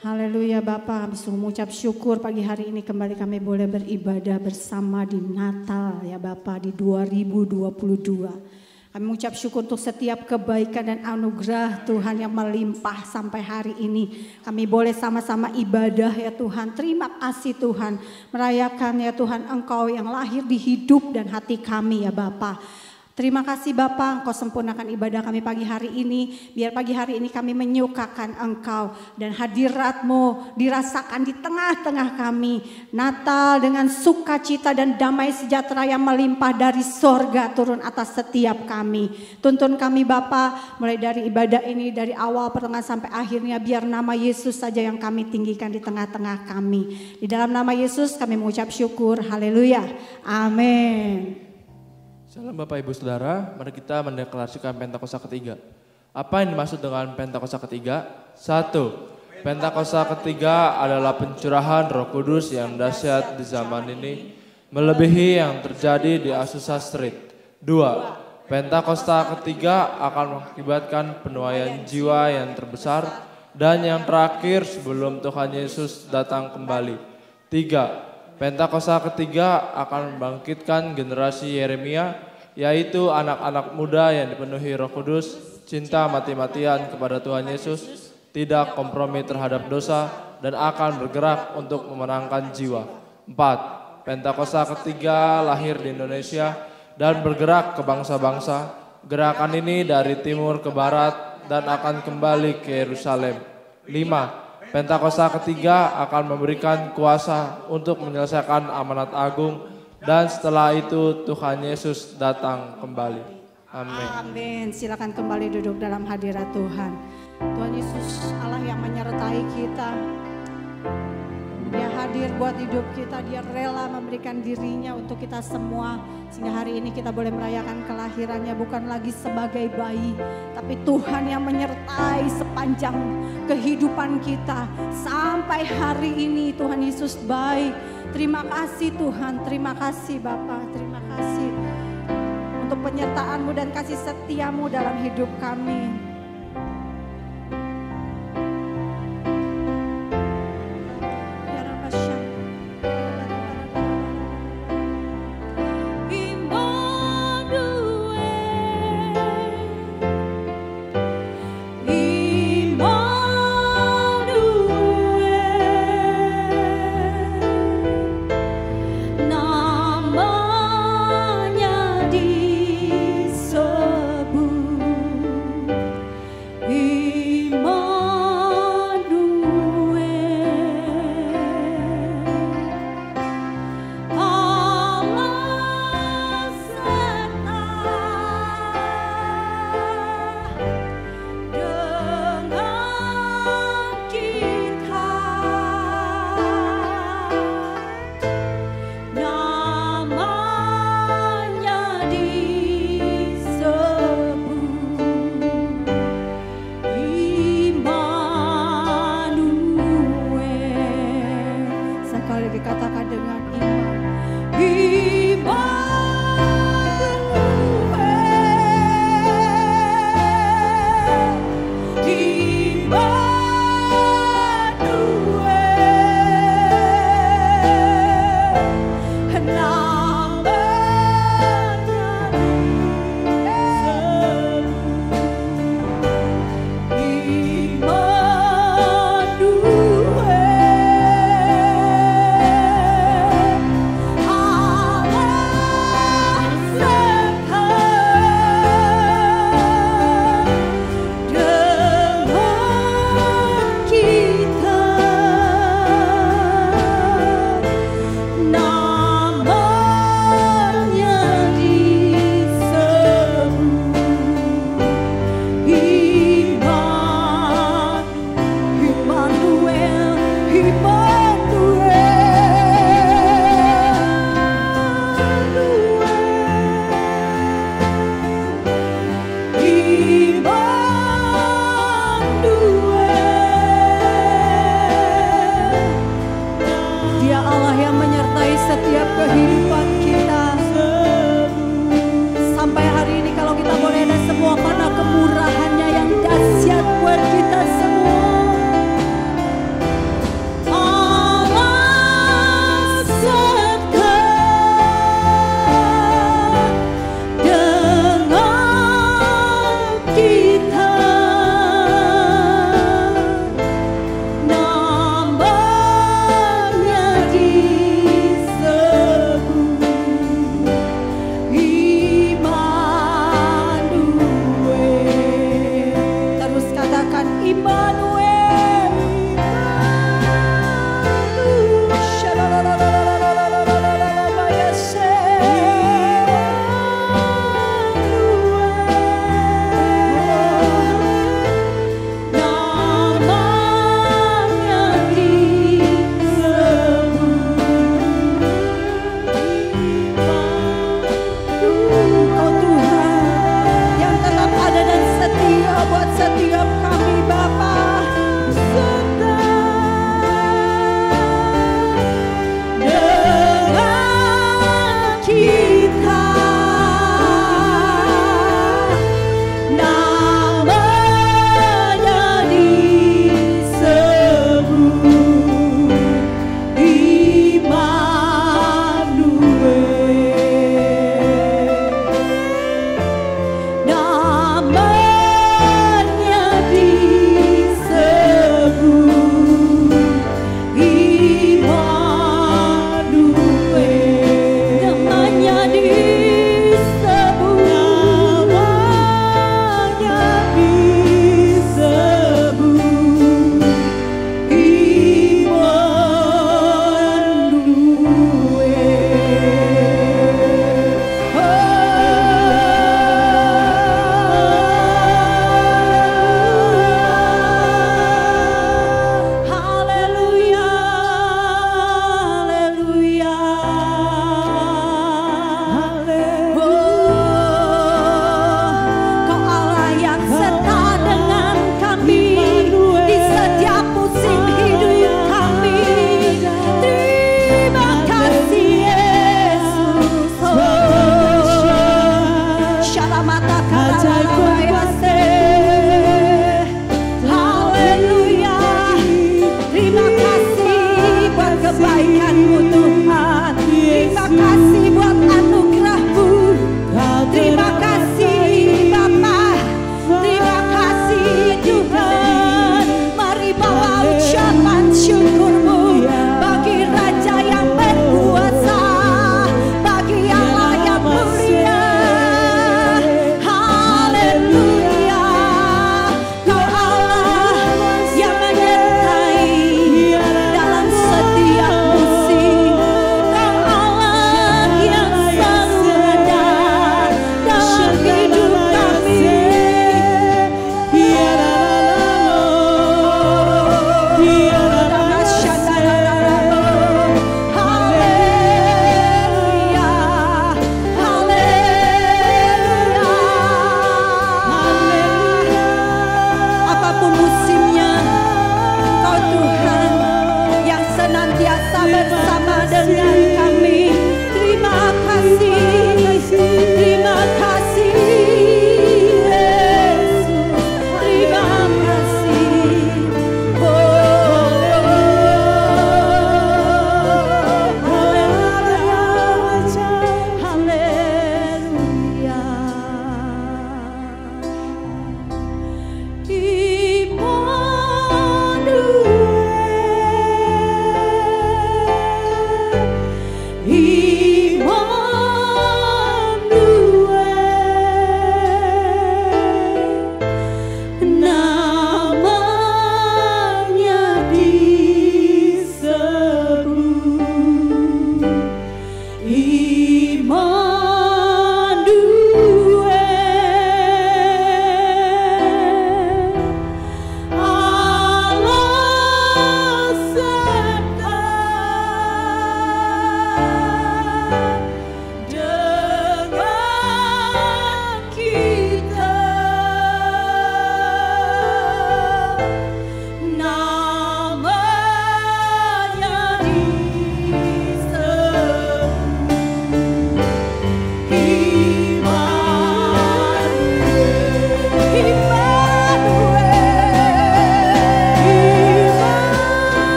Haleluya Bapa, kami sungguh mengucap syukur pagi hari ini kembali kami boleh beribadah bersama di Natal ya Bapa di 2022. Kami mengucap syukur untuk setiap kebaikan dan anugerah Tuhan yang melimpah sampai hari ini. Kami boleh sama-sama ibadah ya Tuhan. Terima kasih Tuhan, merayakan ya Tuhan Engkau yang lahir di hidup dan hati kami ya Bapa. Terima kasih Bapa, Engkau sempurnakan ibadah kami pagi hari ini. Biar pagi hari ini kami menyukakan Engkau dan hadirat-Mu dirasakan di tengah-tengah kami. Natal dengan sukacita dan damai sejahtera yang melimpah dari sorga turun atas setiap kami. Tuntun kami Bapa, mulai dari ibadah ini dari awal pertengahan sampai akhirnya. Biar nama Yesus saja yang kami tinggikan di tengah-tengah kami. Di dalam nama Yesus kami mengucap syukur. Haleluya. Amin. Salam Bapak Ibu Saudara, mari kita mendeklarasikan Pentakosta ketiga. Apa yang dimaksud dengan Pentakosta ketiga? 1. Pentakosta ketiga adalah pencurahan Roh Kudus yang dahsyat di zaman ini, melebihi yang terjadi di Azusa Street. 2. Pentakosta ketiga akan mengakibatkan penuaian jiwa yang terbesar dan yang terakhir sebelum Tuhan Yesus datang kembali. 3. Pentakosta ketiga akan membangkitkan generasi Yeremia, yaitu anak-anak muda yang dipenuhi Roh Kudus, cinta mati-matian kepada Tuhan Yesus, tidak kompromi terhadap dosa, dan akan bergerak untuk memenangkan jiwa. 4. Pentakosta ketiga lahir di Indonesia dan bergerak ke bangsa-bangsa. Gerakan ini dari timur ke barat dan akan kembali ke Yerusalem. 5. Pentakosta ketiga akan memberikan kuasa untuk menyelesaikan amanat agung dan setelah itu Tuhan Yesus datang kembali. Amin. Amin. Silakan kembali duduk dalam hadirat Tuhan. Tuhan Yesus Allah yang menyertai kita. Dia hadir buat hidup kita, dia rela memberikan dirinya untuk kita semua. Sehingga hari ini kita boleh merayakan kelahirannya bukan lagi sebagai bayi, tapi Tuhan yang menyertai sepanjang kehidupan kita. Sampai hari ini Tuhan Yesus baik. Terima kasih Tuhan, terima kasih Bapa, terima kasih untuk penyertaan-Mu dan kasih setia-Mu dalam hidup kami.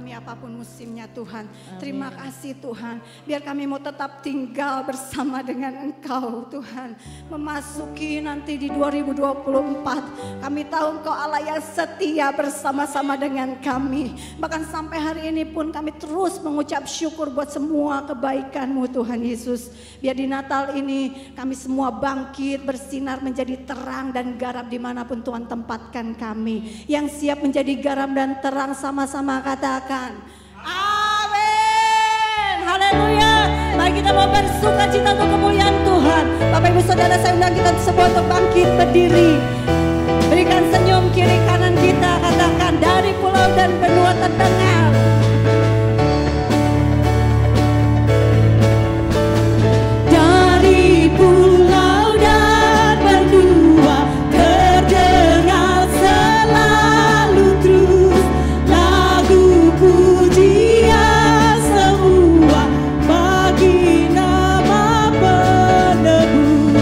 kami apapun musimnya Tuhan. Terima kasih Tuhan. Biar kami mau tetap tinggal bersama dengan Engkau Tuhan. Memasuki nanti di 2024. Kami tahu Engkau Allah yang setia bersama-sama dengan kami. Bahkan sampai hari ini pun kami terus mengucap syukur buat semua kebaikan-Mu Tuhan Yesus. Biar di Natal ini kami semua bangkit bersinar menjadi terang dan garam dimanapun Tuhan tempatkan kami. Yang siap menjadi garam dan terang sama-sama katakan amin. Haleluya. Mari kita mau bersuka cita untuk kemuliaan Tuhan. Bapak Ibu Saudara, saya undang kita semua untuk bangkit berdiri. Berikan senyum kiri kanan kita, katakan dari pulau dan benua terdengar. Dari pulau dan benua terdengar selalu terus lagu pujian semua bagi nama penebus.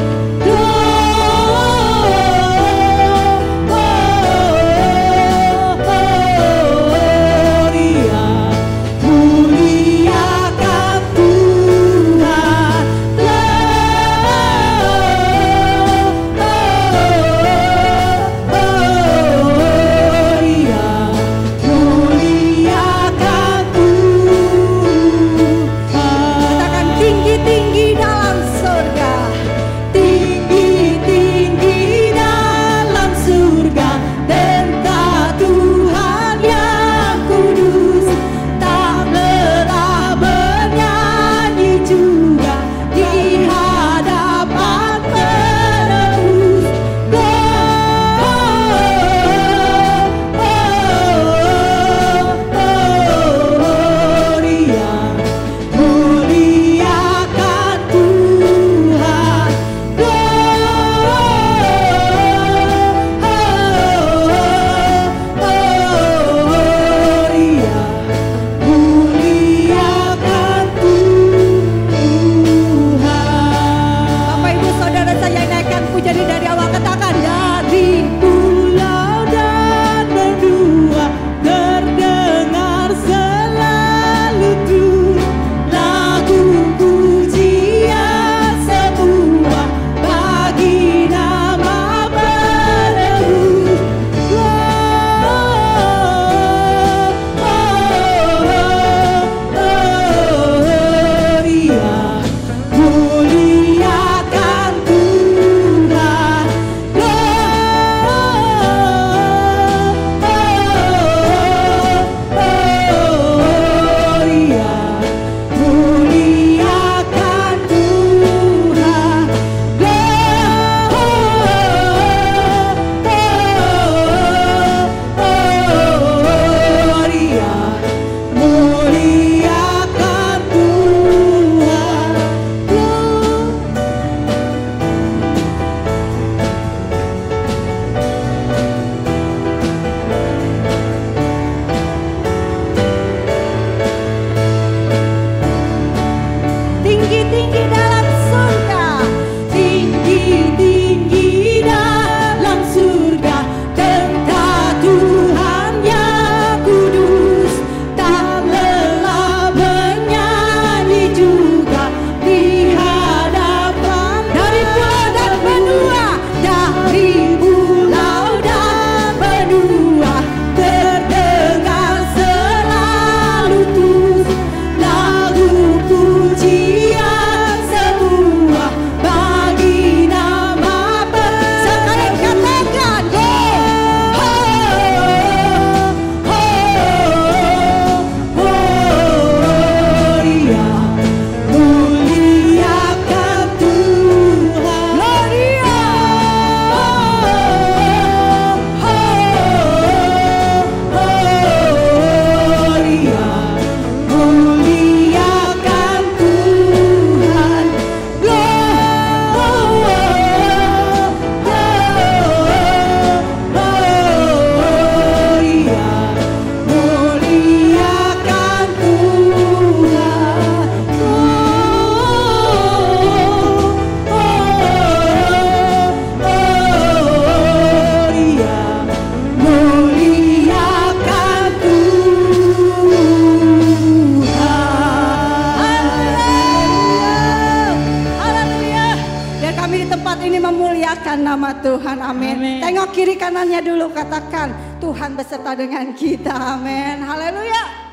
Tuhan, amin. Tengok kiri kanannya dulu, katakan Tuhan beserta dengan kita, amin. Haleluya.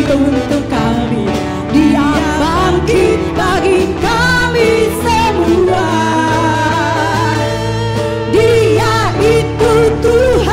Untuk kami, Dia bangkit bagi kami semua. Dia itu Tuhan.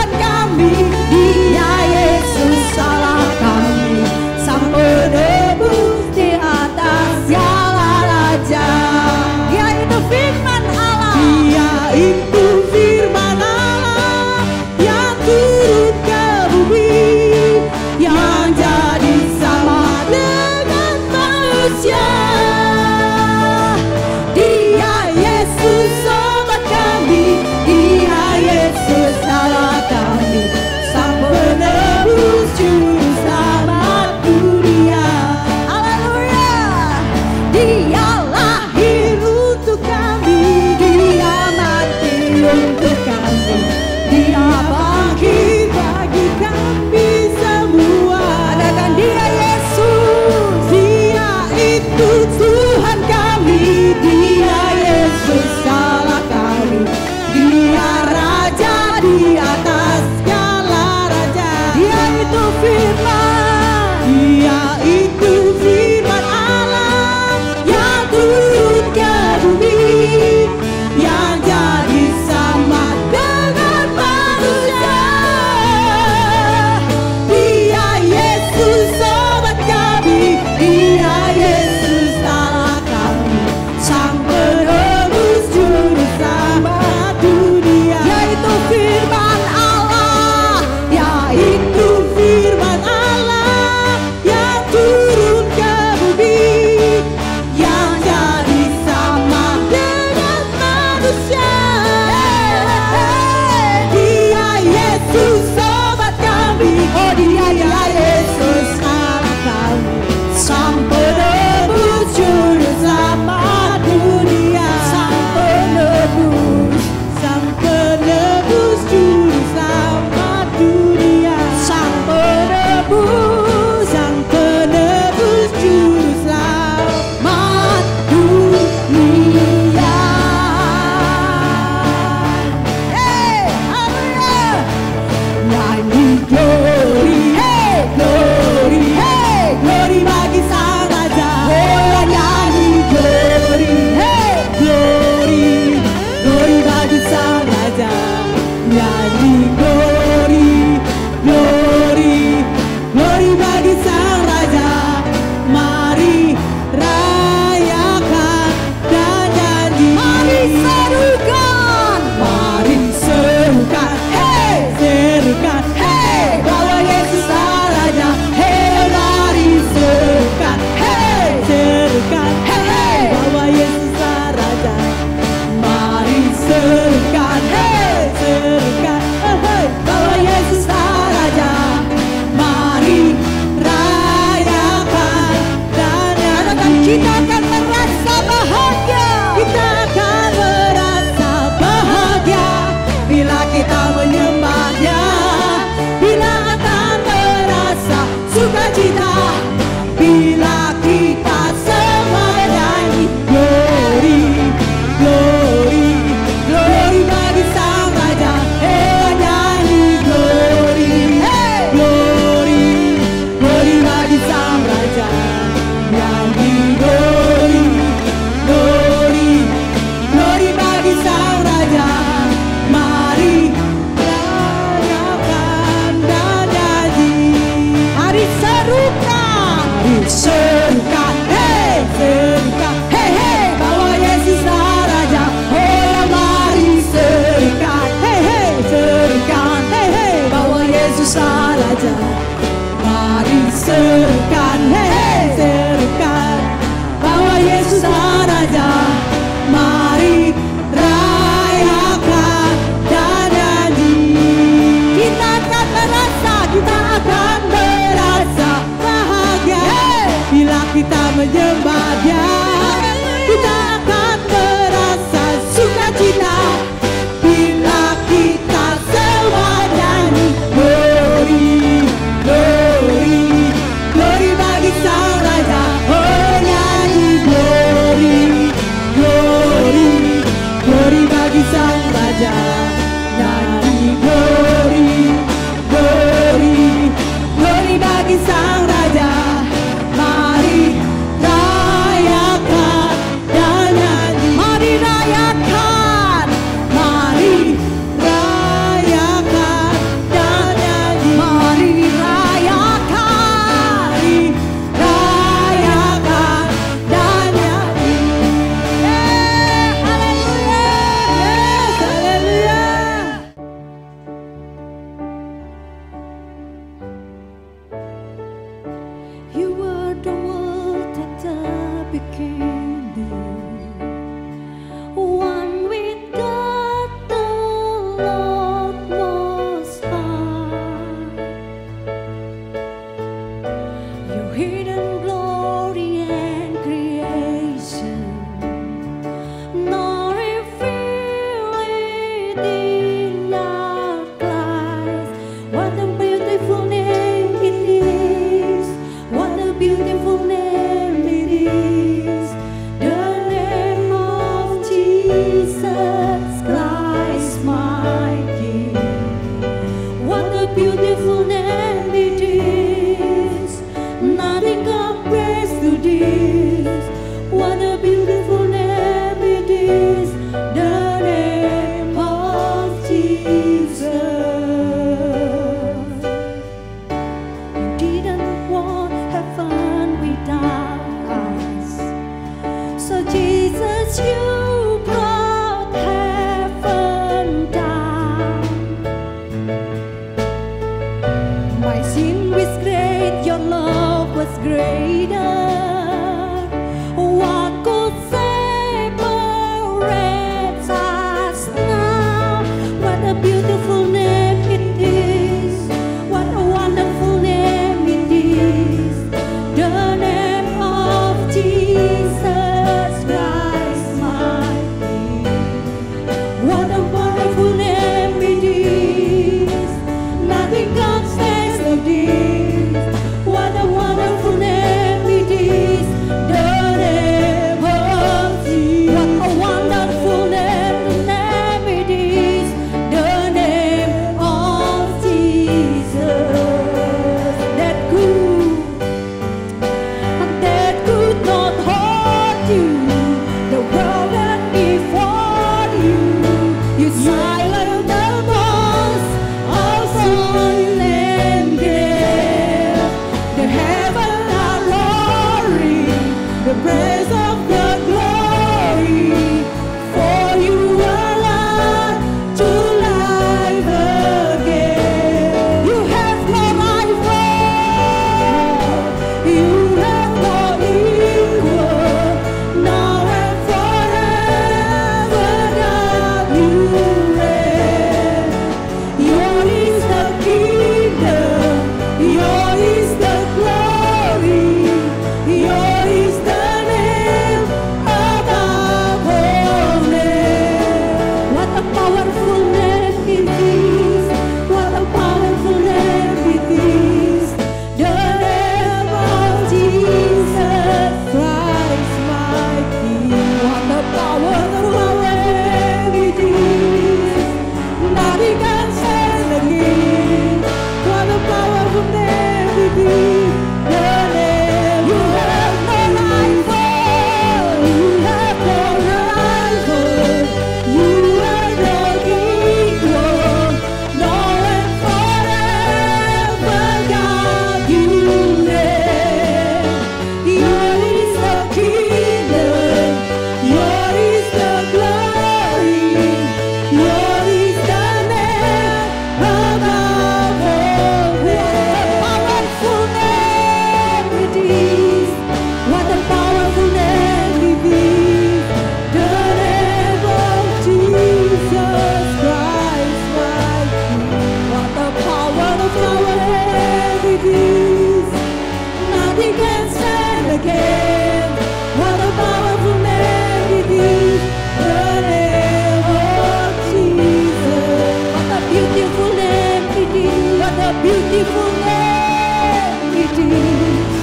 beautiful name it is,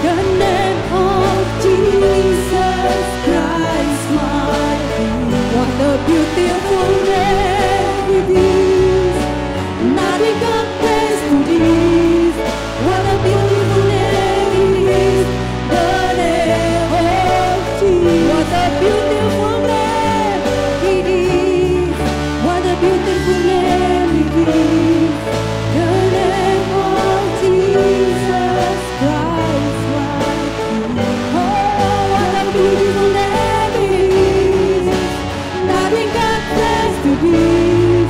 the name of Jesus Christ, my King. What a beautiful name it is, nothing compares to this. What a beautiful name it is, the name of Jesus. What a beautiful name it is, what a beautiful name it is, the name of Jesus Christ, my King. Oh, what a beautiful name it is, nothing compares to this.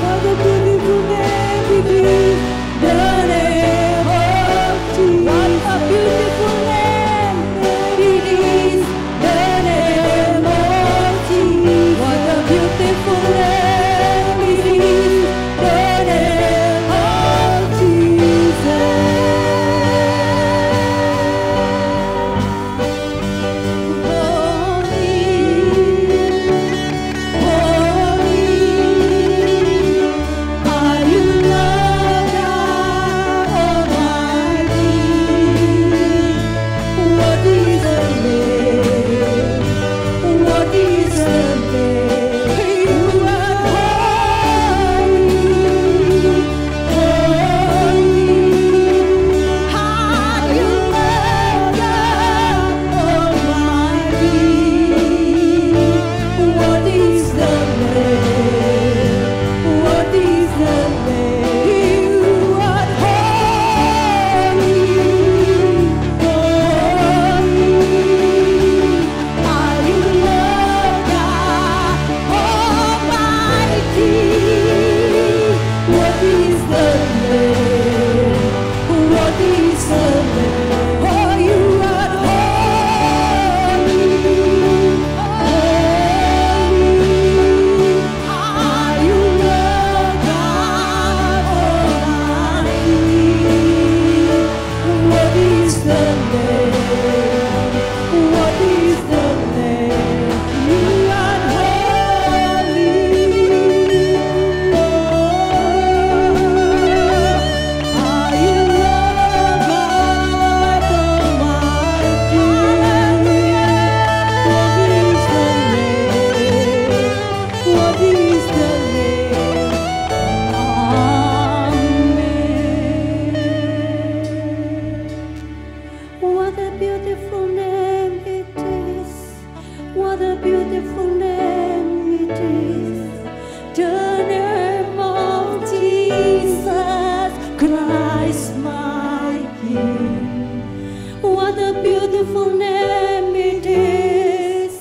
What a beautiful name it is, the name of Jesus. What a beautiful name it is, the name of Jesus. What a beautiful name it is, the name of Jesus. Are you Lord God Almighty? What is the name? What is the name? You are holy, holy. Are you Lord God Almighty? What is the name? What is the name? You are holy, holy. Are you Lord God Almighty? What is the name? What is the name? Oh, you are holy, holy. Are you Lord God Almighty? What is the name? What is the name? You are holy. Are you Lord God Almighty? What is the name? Amen. What a beautiful name it is. What a beautiful name it is. The name of Jesus Christ, my King. What a beautiful name it is.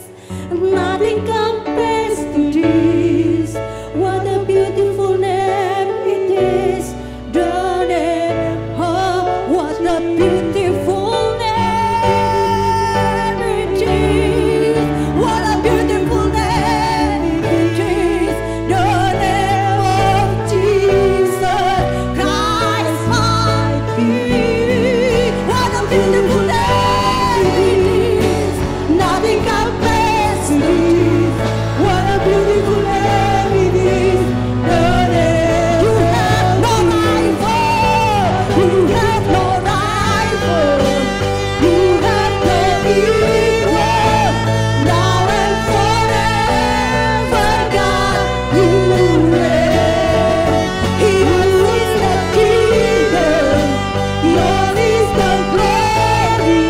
Nothing compares to this. What a beautiful name it is. The name of, what a beautiful name it is. What a beautiful name it is. The name of Jesus Christ, my King. What a beautiful name it is. Nothing compares to this. What a beautiful name it is. The name. You have no rival. You have no rival. You have no equal. Now and forever, God, you reign. Yours is the kingdom. Yours is the glory.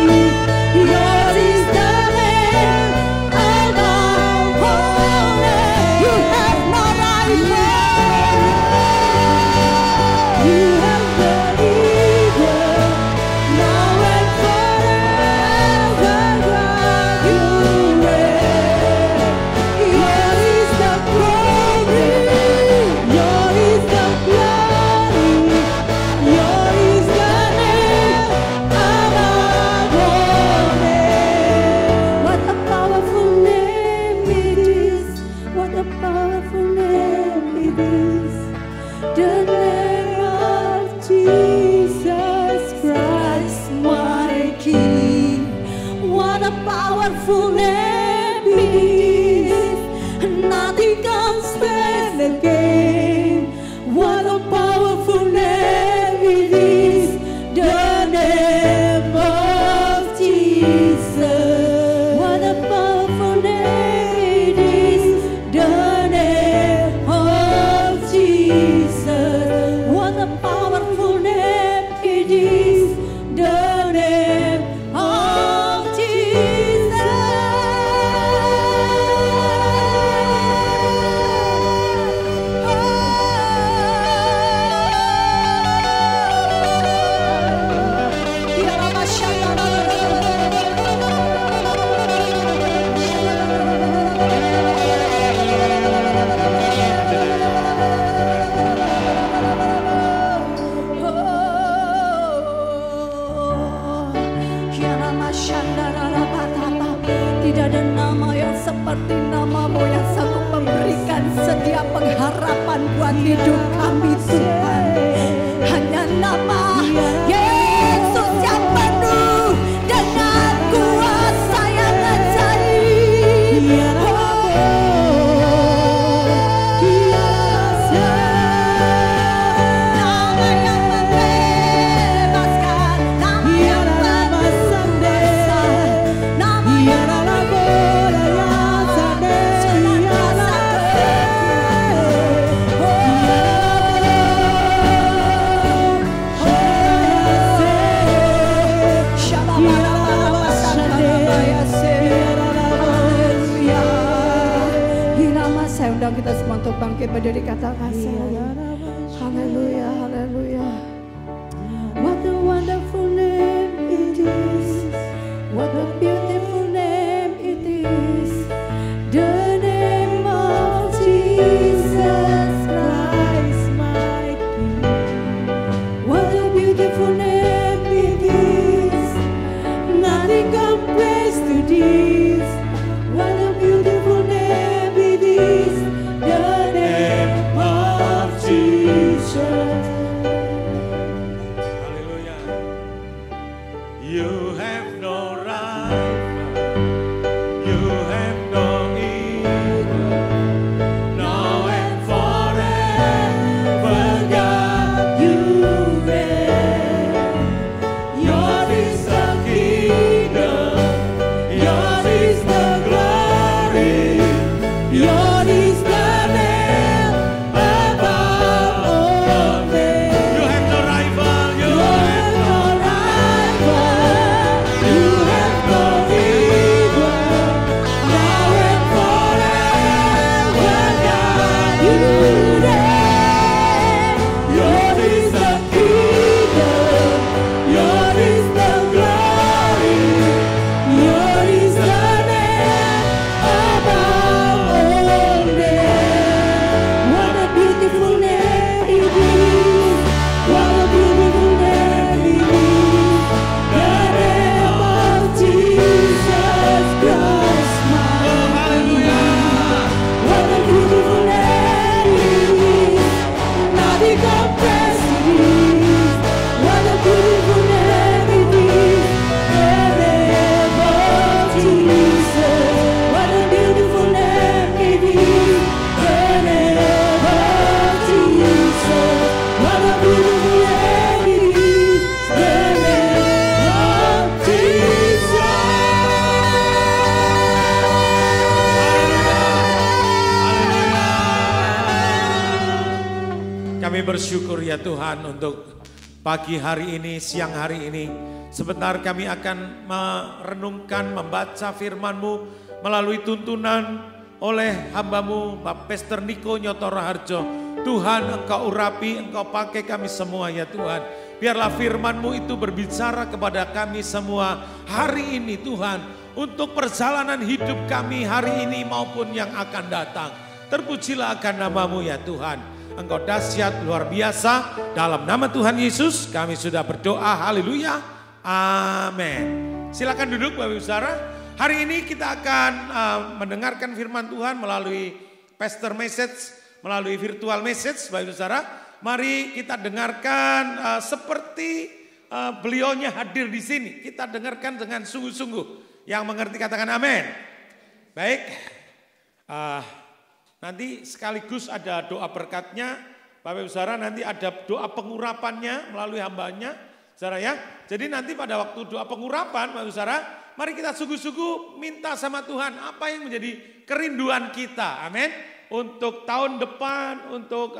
Yours is the name above all names. You have no rival. You have the equal. Now and forever, God, you reign. Yours is the glory. Yours is the glory. Yours is the name above all names. What a powerful name it is. What a powerful name it is. The name of Jesus Christ, my King. What a powerful name it is. Nothing can stand again. What a powerful name it harapan buat hidup kami Tuhan. Hanya nama Yesus yang penuh dengan kuasa yang ajaib. Nama yang membebaskan, nama yang berkuasa, nama yang undang kita semua untuk bangkit berdiri, katakan haleluya, haleluya. What a wonderful name it is, what a beautiful name it is, the name of Jesus Christ my King. What a beautiful name it is, nothing compares to this. What a beautiful name it is, the name of Jesus. Hallelujah. You have no rival, you have no equal, now and forever, God, you reign. Yours is the kingdom, yours is the glory, yours is the name above all names. You have no rival, you have no rival, you have no equal, now and forever, God, you reign. Yours is the kingdom, yours is the glory, yours is the name above all names. What a beautiful name it is, what a beautiful name it is, the name of Jesus Christ my King. What a beautiful name it is, nothing compares to this. What a beautiful name it is, the name of Jesus. What a beautiful name it is, the name of Jesus. What a beautiful name it is, the name of Jesus. Kami bersyukur ya Tuhan untuk pagi hari ini, siang hari ini. Sebentar kami akan merenungkan, membaca firman-Mu melalui tuntunan oleh hamba-Mu, Bapak Pastor Niko Nyoto Raharjo. Tuhan, Engkau urapi, Engkau pakai kami semua ya Tuhan. Biarlah firman-Mu itu berbicara kepada kami semua hari ini Tuhan. Untuk perjalanan hidup kami hari ini maupun yang akan datang. Terpujilah akan nama-Mu ya Tuhan. Engkau dahsyat luar biasa. Dalam nama Tuhan Yesus kami sudah berdoa. Haleluya. Amin. Silakan duduk Bapak Ibu Saudara. Hari ini kita akan mendengarkan firman Tuhan melalui pastor message, melalui virtual message Bapak Ibu Saudara. Mari kita dengarkan seperti beliaunya hadir di sini. Kita dengarkan dengan sungguh-sungguh. Yang mengerti katakan amin. Baik. Nanti sekaligus ada doa berkatnya, Bapak Ibu Saudara, nanti ada doa pengurapannya melalui hambanya, saudara ya. Jadi nanti pada waktu doa pengurapan, Bapak Ibu Saudara, mari kita sungguh-sungguh minta sama Tuhan apa yang menjadi kerinduan kita, amin. Untuk tahun depan, untuk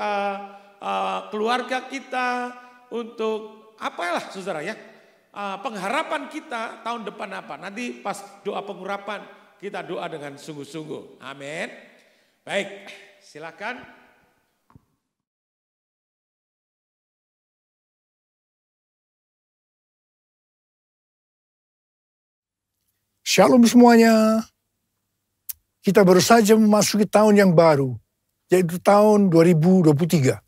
keluarga kita, untuk apalah saudara ya, pengharapan kita tahun depan apa. Nanti pas doa pengurapan kita doa dengan sungguh-sungguh, amin. Baik, silakan. Shalom semuanya. Kita baru saja memasuki tahun yang baru, yaitu tahun 2023.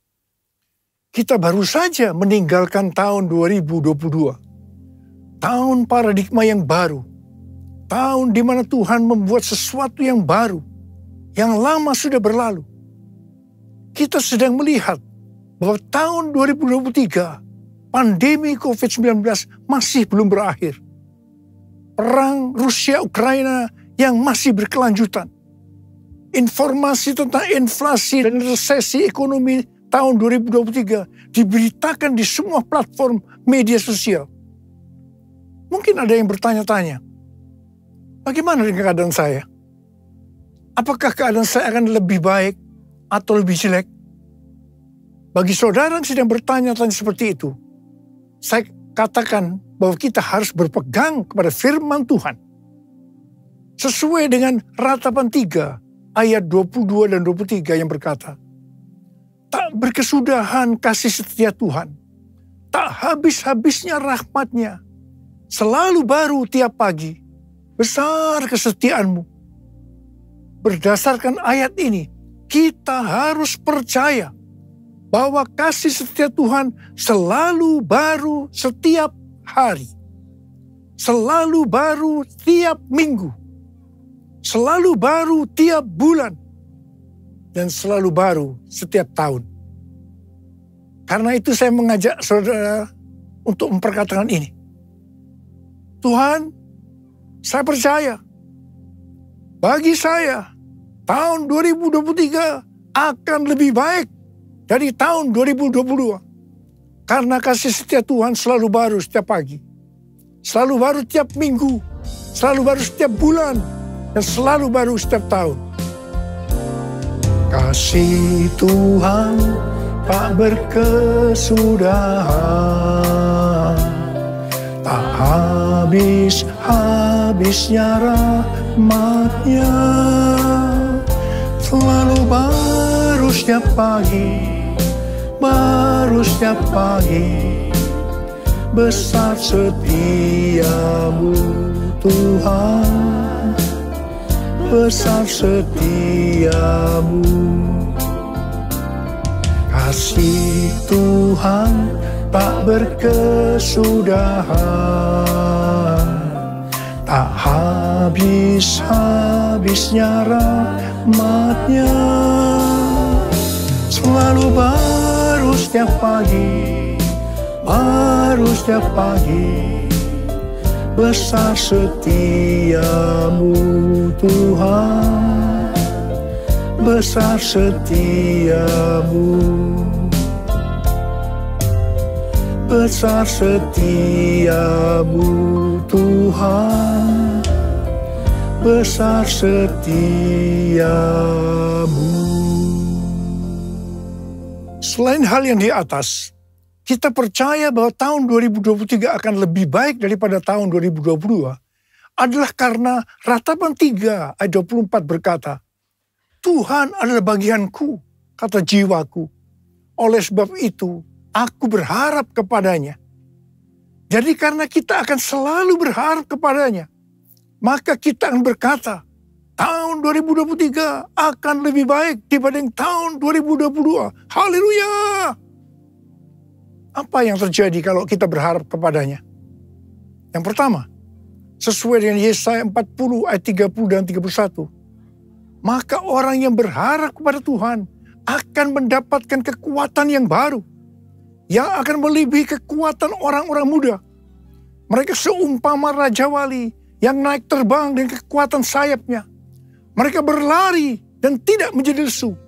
Kita baru saja meninggalkan tahun 2022. Tahun paradigma yang baru. Tahun di mana Tuhan membuat sesuatu yang baru. Yang lama sudah berlalu. kita sedang melihat bahwa tahun 2023 pandemi COVID-19 masih belum berakhir. Perang Rusia-Ukraina yang masih berkelanjutan. Informasi tentang inflasi dan resesi ekonomi tahun 2023 diberitakan di semua platform media sosial. Mungkin ada yang bertanya-tanya, bagaimana dengan keadaan saya? Apakah keadaan saya akan lebih baik atau lebih jelek? Bagi saudara yang sedang bertanya-tanya seperti itu, saya katakan bahwa kita harus berpegang kepada firman Tuhan. Sesuai dengan Ratapan 3 ayat 22 dan 23 yang berkata, tak berkesudahan kasih setia Tuhan, tak habis-habisnya rahmat-Nya, selalu baru tiap pagi, besar kesetiaanmu. Berdasarkan ayat ini, kita harus percaya bahwa kasih setia Tuhan selalu baru setiap hari. Selalu baru tiap minggu. Selalu baru tiap bulan. Dan selalu baru setiap tahun. Karena itu saya mengajak saudara untuk memperkatakan ini. Tuhan, saya percaya. Bagi saya, tahun 2023 akan lebih baik dari tahun 2022. Karena kasih setia Tuhan selalu baru setiap pagi. Selalu baru tiap minggu. Selalu baru setiap bulan. Dan selalu baru setiap tahun. Kasih Tuhan tak berkesudahan, tak habis-habisnya rahmat-Nya, selalu baru setiap pagi, baru setiap pagi. Besar setiamu Tuhan, besar setiamu. Kasih Tuhan tak berkesudahan, tak habis-habisnya rahmat-Nya, selalu baru setiap pagi, baru setiap pagi. Besar setiamu Tuhan, besar setiamu, besar setiamu Tuhan, besar setiamu. Selain hal yang di atas, kita percaya bahwa tahun 2023 akan lebih baik daripada tahun 2022 adalah karena Ratapan 3 ayat 24 berkata, Tuhan adalah bagianku, kata jiwaku. Oleh sebab itu, aku berharap kepadanya. Jadi karena kita akan selalu berharap kepadanya, maka kita akan berkata, tahun 2023 akan lebih baik dibanding tahun 2022. Haleluya! Apa yang terjadi kalau kita berharap kepadanya? Yang pertama, sesuai dengan Yesaya 40 ayat 30 dan 31. Maka orang yang berharap kepada Tuhan akan mendapatkan kekuatan yang baru. Yang akan melebihi kekuatan orang-orang muda. Mereka seumpama Raja Wali yang naik terbang dengan kekuatan sayapnya. Mereka berlari dan tidak menjadi lesu.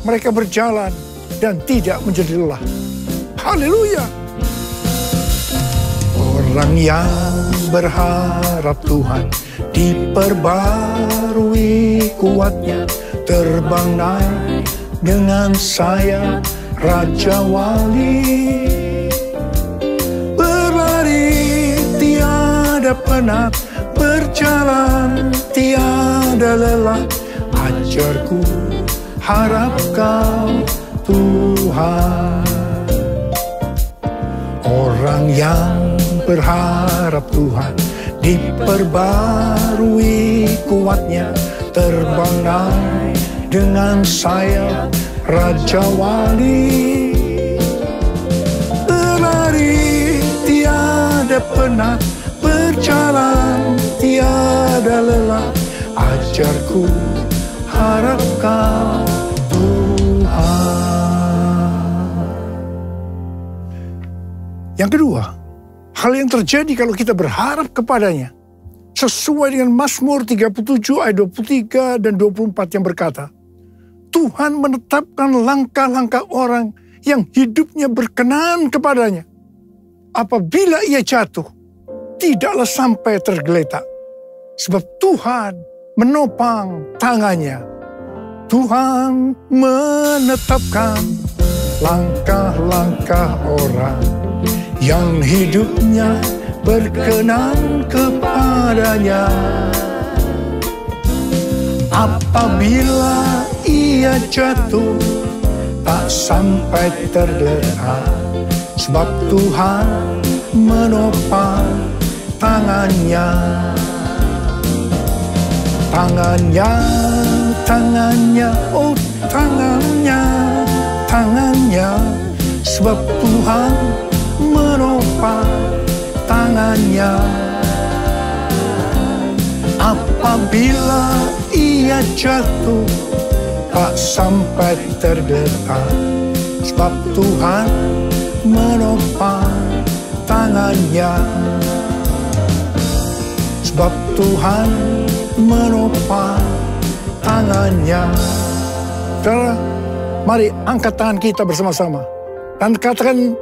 Mereka berjalan dan tidak menjadi lelah. Haleluya. Orang yang berharap Tuhan diperbarui kuatnya, terbang naik dengan sayap Raja Wali. Berlari tiada penat, berjalan tiada lelah. Ajarku, harap kau Tuhan. Orang yang berharap Tuhan diperbarui kuatnya, terbang naik dengan sayap Raja Wali. Berlari tiada penat, berjalan tiada lelah. Ajarku, harap kau Tuhan. Yang kedua, hal yang terjadi kalau kita berharap kepadanya, sesuai dengan Mazmur 37 ayat 23 dan 24 yang berkata, Tuhan menetapkan langkah-langkah orang yang hidupnya berkenan kepadanya. Apabila ia jatuh, tidaklah sampai tergeletak. Sebab Tuhan menopang tangannya. Tuhan menetapkan langkah-langkah orang yang hidupnya berkenan kepadanya. Apabila ia jatuh, tak sampai tergeletak, sebab Tuhan menopang tangannya. Tangannya, tangannya, oh tangannya, tangannya, sebab Tuhan menopang tangannya. Apabila ia jatuh, tak sampai tergeletak, sebab Tuhan menopang tangannya. Sebab Tuhan menopang tangannya. Saudara, mari angkat tangan kita bersama-sama dan katakan,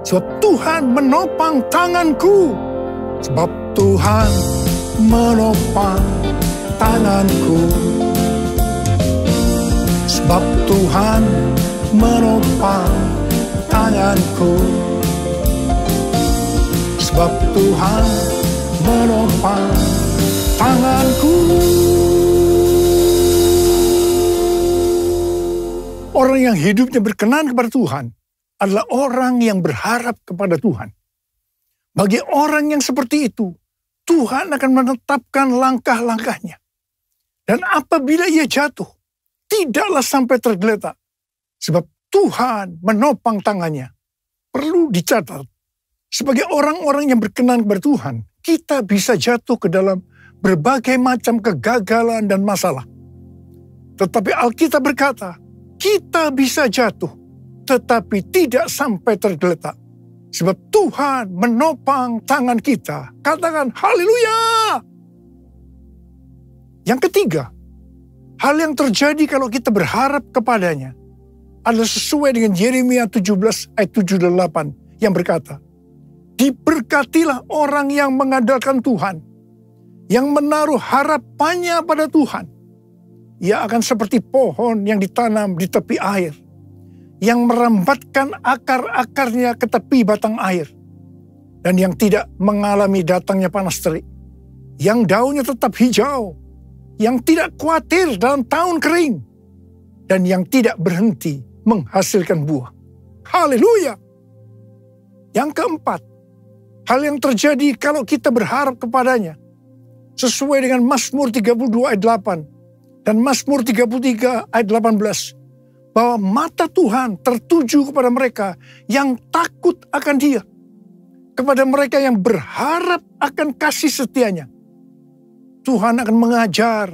sebab Tuhan menopang tanganku. Sebab Tuhan menopang tanganku. Sebab Tuhan menopang tanganku. Sebab Tuhan menopang tanganku. Orang yang hidupnya berkenan kepada Tuhan adalah orang yang berharap kepada Tuhan. Bagi orang yang seperti itu, Tuhan akan menetapkan langkah-langkahnya. Dan apabila ia jatuh, tidaklah sampai tergeletak. Sebab Tuhan menopang tangannya. Perlu dicatat, sebagai orang-orang yang berkenan kepada Tuhan, kita bisa jatuh ke dalam berbagai macam kegagalan dan masalah. Tetapi Alkitab berkata, kita bisa jatuh, tetapi tidak sampai tergeletak. Sebab Tuhan menopang tangan kita. Katakan haleluya. Yang ketiga, hal yang terjadi kalau kita berharap kepadanya adalah sesuai dengan Yeremia 17 ayat 7-8 yang berkata, diberkatilah orang yang mengandalkan Tuhan, yang menaruh harapannya pada Tuhan. Ia akan seperti pohon yang ditanam di tepi air, yang merambatkan akar-akarnya ke tepi batang air, dan yang tidak mengalami datangnya panas terik, yang daunnya tetap hijau, yang tidak khawatir dalam tahun kering, dan yang tidak berhenti menghasilkan buah. Haleluya. Yang keempat, hal yang terjadi kalau kita berharap kepadanya, sesuai dengan Mazmur 32 ayat 8 dan Mazmur 33 ayat 18, bahwa mata Tuhan tertuju kepada mereka yang takut akan Dia, kepada mereka yang berharap akan kasih setianya. Tuhan akan mengajar,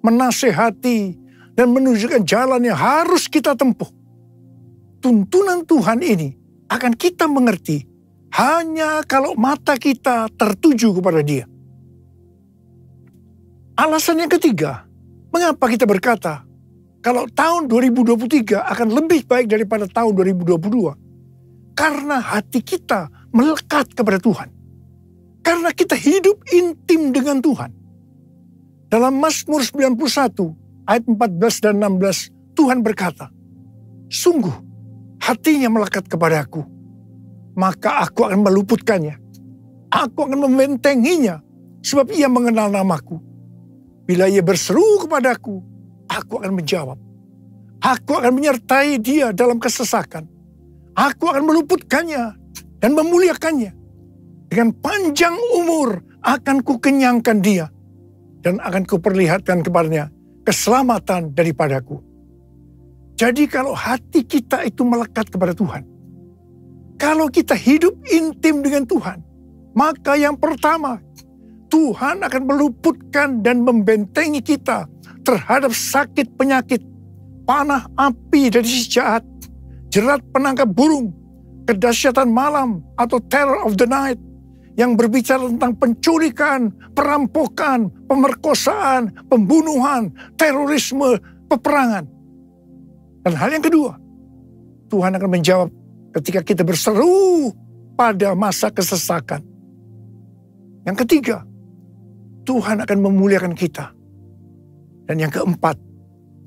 menasehati, dan menunjukkan jalan yang harus kita tempuh. Tuntunan Tuhan ini akan kita mengerti hanya kalau mata kita tertuju kepada Dia. Alasan yang ketiga, mengapa kita berkata, kalau tahun 2023 akan lebih baik daripada tahun 2022. Karena hati kita melekat kepada Tuhan. Karena kita hidup intim dengan Tuhan. Dalam Mazmur 91 ayat 14 dan 16, Tuhan berkata, sungguh hatinya melekat kepadaku, maka aku akan meluputkannya. Aku akan membentenginya, sebab ia mengenal namaku. Bila ia berseru kepadaku, aku akan menjawab. Aku akan menyertai dia dalam kesesakan. Aku akan meluputkannya dan memuliakannya. Dengan panjang umur akan kukenyangkan dia. Dan akan kuperlihatkan kepadanya keselamatan daripadaku. Jadi kalau hati kita itu melekat kepada Tuhan, kalau kita hidup intim dengan Tuhan, maka yang pertama, Tuhan akan meluputkan dan membentengi kita terhadap sakit penyakit, panah api dari si jahat, jerat penangkap burung, kedahsyatan malam atau terror of the night yang berbicara tentang penculikan, perampokan, pemerkosaan, pembunuhan, terorisme, peperangan. Dan hal yang kedua, Tuhan akan menjawab ketika kita berseru pada masa kesesakan. Yang ketiga, Tuhan akan memuliakan kita. Dan yang keempat,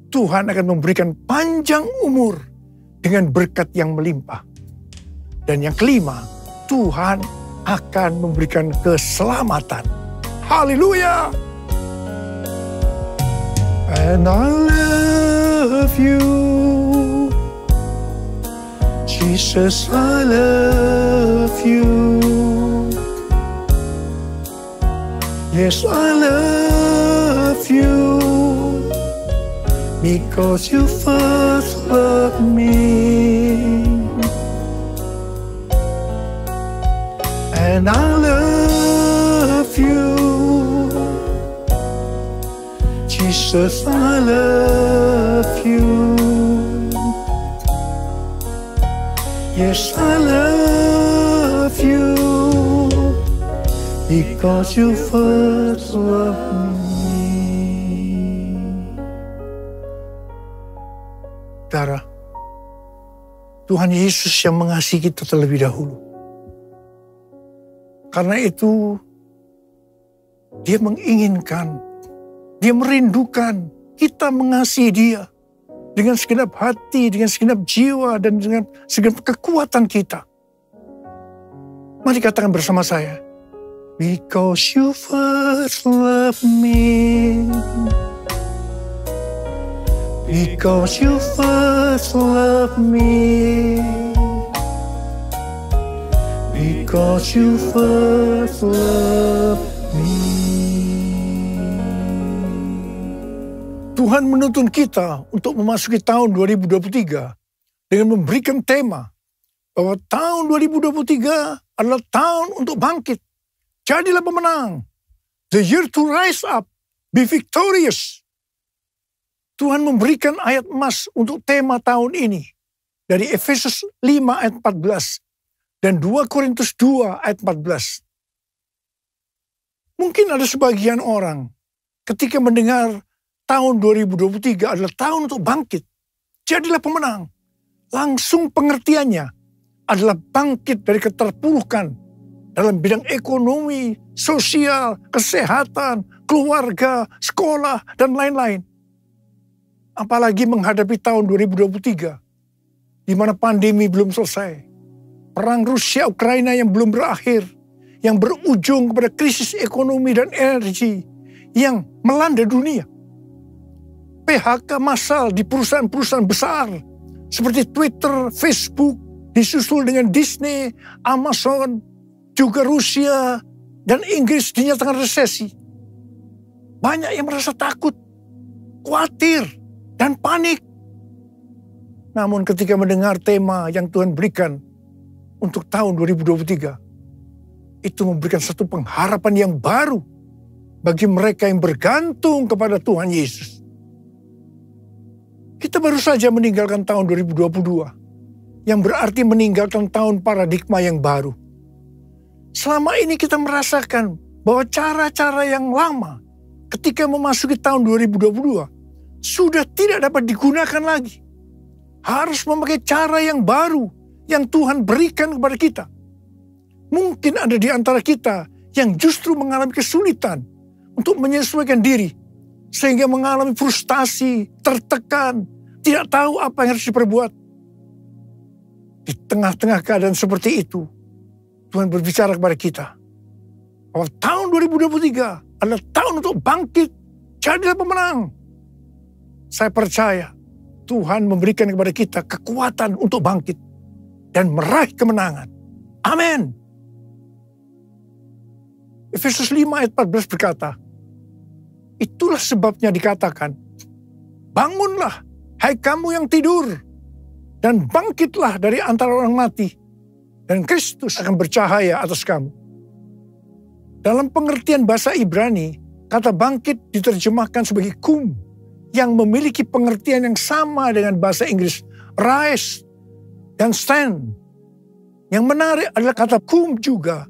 Tuhan akan memberikan panjang umur dengan berkat yang melimpah. Dan yang kelima, Tuhan akan memberikan keselamatan. Haleluya! And I love you, Jesus, I love you. Yes, I love you, because you first loved me. And I love you, Jesus, I love you. Yes, I love you, because you first loved me. Saudara, Tuhan Yesus yang mengasihi kita terlebih dahulu. Karena itu, Dia menginginkan, Dia merindukan kita mengasihi Dia dengan segenap hati, dengan segenap jiwa, dan dengan segenap kekuatan kita. Mari katakan bersama saya, because you first loved me. Because you first loved me. Because you first loved me. Tuhan menuntun kita untuk memasuki tahun 2023 dengan memberikan tema bahwa tahun 2023 adalah tahun untuk bangkit. Jadilah pemenang. The year to rise up, be victorious. Tuhan memberikan ayat emas untuk tema tahun ini dari Efesus 5 ayat 14 dan 2 Korintus 2 ayat 14. Mungkin ada sebagian orang ketika mendengar tahun 2023 adalah tahun untuk bangkit. Jadilah pemenang. Langsung pengertiannya adalah bangkit dari keterpurukan dalam bidang ekonomi, sosial, kesehatan, keluarga, sekolah, dan lain-lain. Apalagi menghadapi tahun 2023, di mana pandemi belum selesai. Perang Rusia Ukraina yang belum berakhir, yang berujung kepada krisis ekonomi dan energi yang melanda dunia. PHK massal di perusahaan-perusahaan besar seperti Twitter, Facebook, disusul dengan Disney, Amazon, juga Rusia dan Inggris dinyatakan resesi. Banyak yang merasa takut, khawatir, dan panik. Namun ketika mendengar tema yang Tuhan berikan untuk tahun 2023, itu memberikan satu pengharapan yang baru bagi mereka yang bergantung kepada Tuhan Yesus. Kita baru saja meninggalkan tahun 2022, yang berarti meninggalkan tahun paradigma yang baru. Selama ini kita merasakan bahwa cara-cara yang lama ketika memasuki tahun 2022 sudah tidak dapat digunakan lagi. Harus memakai cara yang baru yang Tuhan berikan kepada kita. Mungkin ada di antara kita yang justru mengalami kesulitan untuk menyesuaikan diri, sehingga mengalami frustasi, tertekan, tidak tahu apa yang harus diperbuat. Di tengah-tengah keadaan seperti itu, Tuhan berbicara kepada kita bahwa tahun 2023 adalah tahun untuk bangkit, jadilah pemenang. Saya percaya Tuhan memberikan kepada kita kekuatan untuk bangkit dan meraih kemenangan. Amin. Efesus 5 ayat 14 berkata, itulah sebabnya dikatakan, bangunlah, hai kamu yang tidur, dan bangkitlah dari antara orang mati, dan Kristus akan bercahaya atas kamu. Dalam pengertian bahasa Ibrani, kata bangkit diterjemahkan sebagai kum, yang memiliki pengertian yang sama dengan bahasa Inggris, rise dan stand. Yang menarik adalah kata kum juga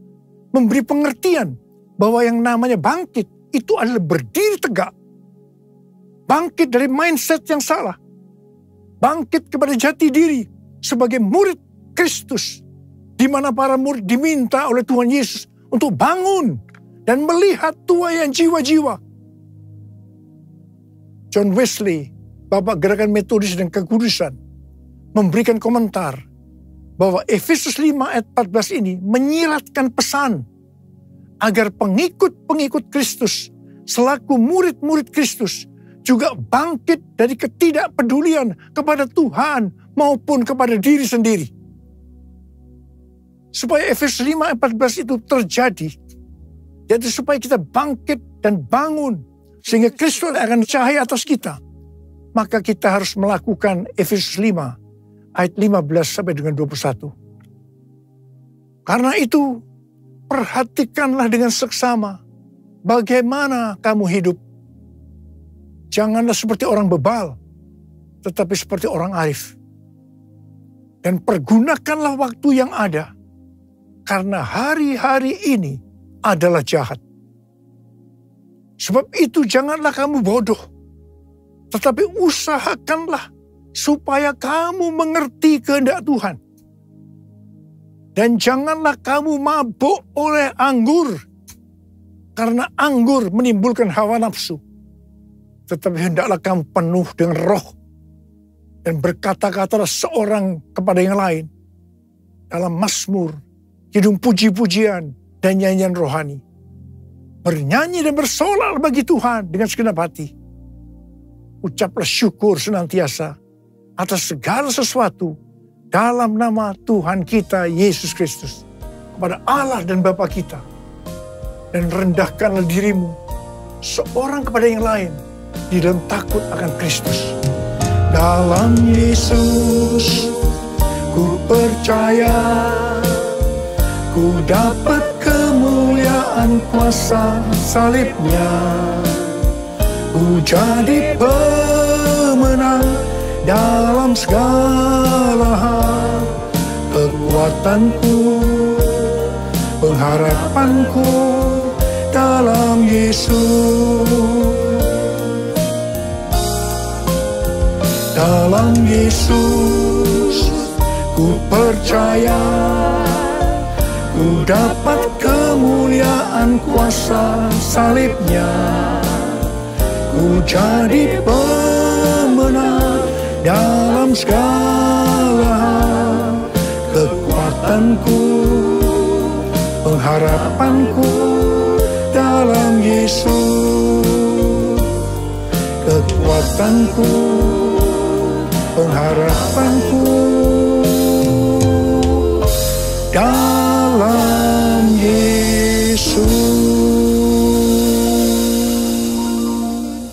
memberi pengertian bahwa yang namanya bangkit itu adalah berdiri tegak. Bangkit dari mindset yang salah. Bangkit kepada jati diri sebagai murid Kristus. Di mana para murid diminta oleh Tuhan Yesus untuk bangun dan melihat tuaian jiwa-jiwa. John Wesley, Bapak Gerakan Metodis dan Kekudusan, memberikan komentar bahwa Efesus 5 ayat 14 ini menyiratkan pesan agar pengikut-pengikut Kristus selaku murid-murid Kristus juga bangkit dari ketidakpedulian kepada Tuhan maupun kepada diri sendiri. Supaya Efesus 5 ayat 14 itu terjadi, yaitu supaya kita bangkit dan bangun sehingga Kristus akan cahaya atas kita, maka kita harus melakukan Efesus 5 ayat 15 sampai dengan 21. Karena itu, perhatikanlah dengan seksama bagaimana kamu hidup. Janganlah seperti orang bebal, tetapi seperti orang arif. Dan pergunakanlah waktu yang ada, karena hari-hari ini adalah jahat. Sebab itu janganlah kamu bodoh, tetapi usahakanlah supaya kamu mengerti kehendak Tuhan. Dan janganlah kamu mabuk oleh anggur, karena anggur menimbulkan hawa nafsu. Tetapi hendaklah kamu penuh dengan roh, dan berkata-katalah seorang kepada yang lain dalam mazmur, kidung puji-pujian, dan nyanyian rohani. Bernyanyi dan bersolah bagi Tuhan dengan segenap hati. Ucaplah syukur senantiasa atas segala sesuatu dalam nama Tuhan kita Yesus Kristus kepada Allah dan Bapa kita. Dan rendahkanlah dirimu seorang kepada yang lain di dalam takut akan Kristus. Dalam Yesus ku percaya, ku dapat kemuliaan kuasa salibnya. Ku jadi pemenang dalam segala hal. Kekuatanku, pengharapanku dalam Yesus. Dalam Yesus ku percaya, ku dapat kemuliaan kuasa salibnya. Ku jadi pemenang dalam segala hal. Kekuatanku, pengharapanku dalam Yesus. Kekuatanku, pengharapanku dalam Yesus.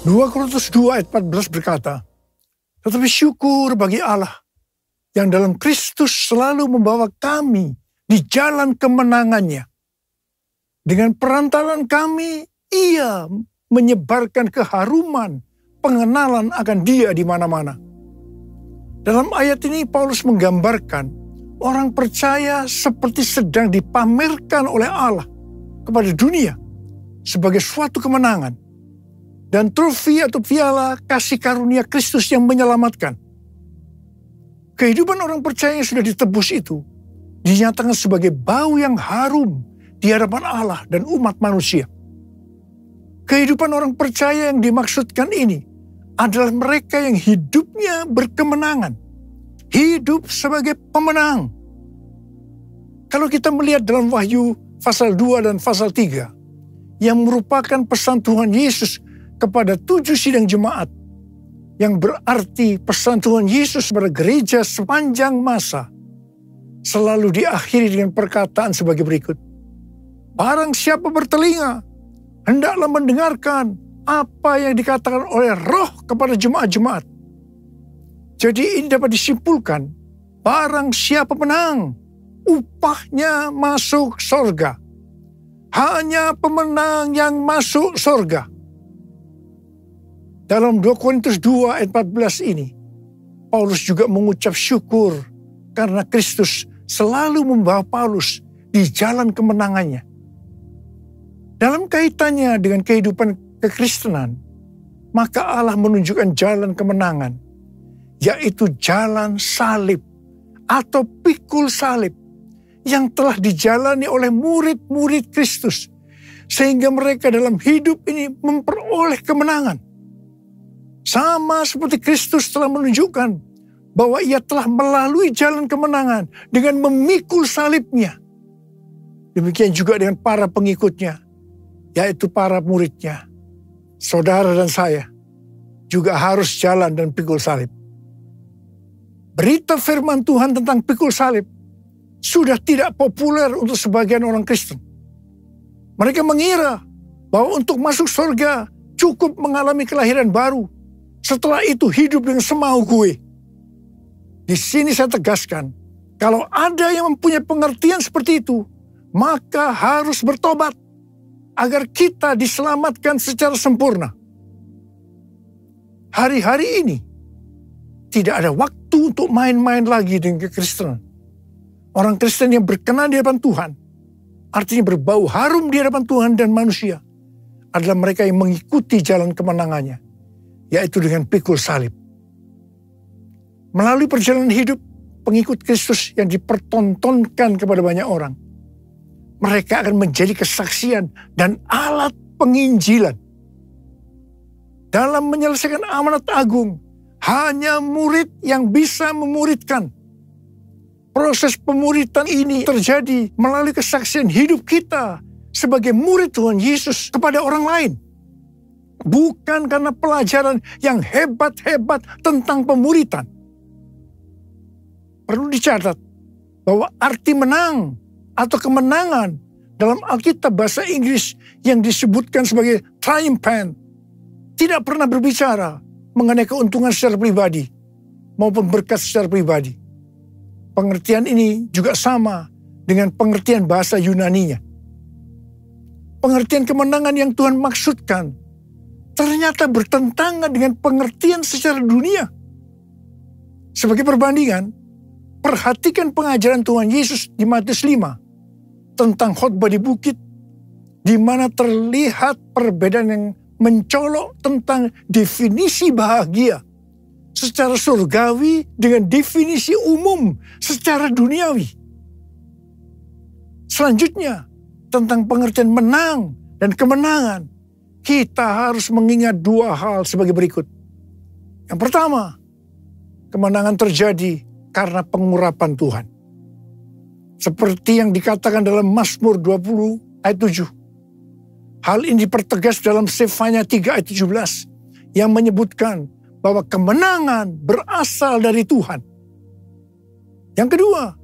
2 Korintus 2 ayat 14 berkata, tetapi syukur bagi Allah yang dalam Kristus selalu membawa kami di jalan kemenangannya. Dengan perantaran kami, Ia menyebarkan keharuman, pengenalan akan Dia di mana-mana. Dalam ayat ini Paulus menggambarkan orang percaya seperti sedang dipamerkan oleh Allah kepada dunia sebagai suatu kemenangan dan trofi atau piala kasih karunia Kristus yang menyelamatkan. Kehidupan orang percaya yang sudah ditebus itu dinyatakan sebagai bau yang harum di hadapan Allah dan umat manusia. Kehidupan orang percaya yang dimaksudkan ini adalah mereka yang hidupnya berkemenangan. Hidup sebagai pemenang. Kalau kita melihat dalam Wahyu pasal 2 dan pasal 3, yang merupakan pesan Tuhan Yesus kepada 7 sidang jemaat, yang berarti pesan Tuhan Yesus kepada gereja sepanjang masa, selalu diakhiri dengan perkataan sebagai berikut. Barang siapa bertelinga, hendaklah mendengarkan apa yang dikatakan oleh Roh kepada jemaat-jemaat. Jadi ini dapat disimpulkan, barang siapa menang, upahnya masuk sorga. Hanya pemenang yang masuk sorga. Dalam 2 Korintus 2 ayat 14 ini, Paulus juga mengucap syukur karena Kristus selalu membawa Paulus di jalan kemenangannya. Dalam kaitannya dengan kehidupan kekristenan, maka Allah menunjukkan jalan kemenangan, yaitu jalan salib atau pikul salib yang telah dijalani oleh murid-murid Kristus, sehingga mereka dalam hidup ini memperoleh kemenangan. Sama seperti Kristus telah menunjukkan bahwa ia telah melalui jalan kemenangan dengan memikul salibnya. Demikian juga dengan para pengikutnya, yaitu para muridnya. Saudara dan saya juga harus jalan dan pikul salib. Berita firman Tuhan tentang pikul salib sudah tidak populer untuk sebagian orang Kristen. Mereka mengira bahwa untuk masuk surga cukup mengalami kelahiran baru. Setelah itu hidup dengan semau gue. Di sini saya tegaskan, kalau ada yang mempunyai pengertian seperti itu, maka harus bertobat agar kita diselamatkan secara sempurna. Hari-hari ini tidak ada waktu untuk main-main lagi dengan kekristenan. Orang Kristen yang berkenan di hadapan Tuhan, artinya berbau harum di hadapan Tuhan dan manusia, adalah mereka yang mengikuti jalan kemenangannya, yaitu dengan pikul salib. Melalui perjalanan hidup pengikut Kristus yang dipertontonkan kepada banyak orang, mereka akan menjadi kesaksian dan alat penginjilan. Dalam menyelesaikan amanat agung, hanya murid yang bisa memuridkan. Proses pemuridan ini terjadi melalui kesaksian hidup kita sebagai murid Tuhan Yesus kepada orang lain. Bukan karena pelajaran yang hebat-hebat tentang pemuridan. Perlu dicatat bahwa arti menang atau kemenangan dalam Alkitab bahasa Inggris yang disebutkan sebagai triumphant tidak pernah berbicara mengenai keuntungan secara pribadi maupun berkat secara pribadi. Pengertian ini juga sama dengan pengertian bahasa Yunaninya. Pengertian kemenangan yang Tuhan maksudkan ternyata bertentangan dengan pengertian secara dunia. Sebagai perbandingan, perhatikan pengajaran Tuhan Yesus di Matius 5 tentang khotbah di bukit, di mana terlihat perbedaan yang mencolok tentang definisi bahagia secara surgawi dengan definisi umum secara duniawi. Selanjutnya, tentang pengertian menang dan kemenangan, kita harus mengingat dua hal sebagai berikut. Yang pertama, kemenangan terjadi karena pengurapan Tuhan. Seperti yang dikatakan dalam Mazmur 20 ayat 7. Hal ini dipertegas dalam Sefanya 3 ayat 17 yang menyebutkan bahwa kemenangan berasal dari Tuhan. Yang kedua,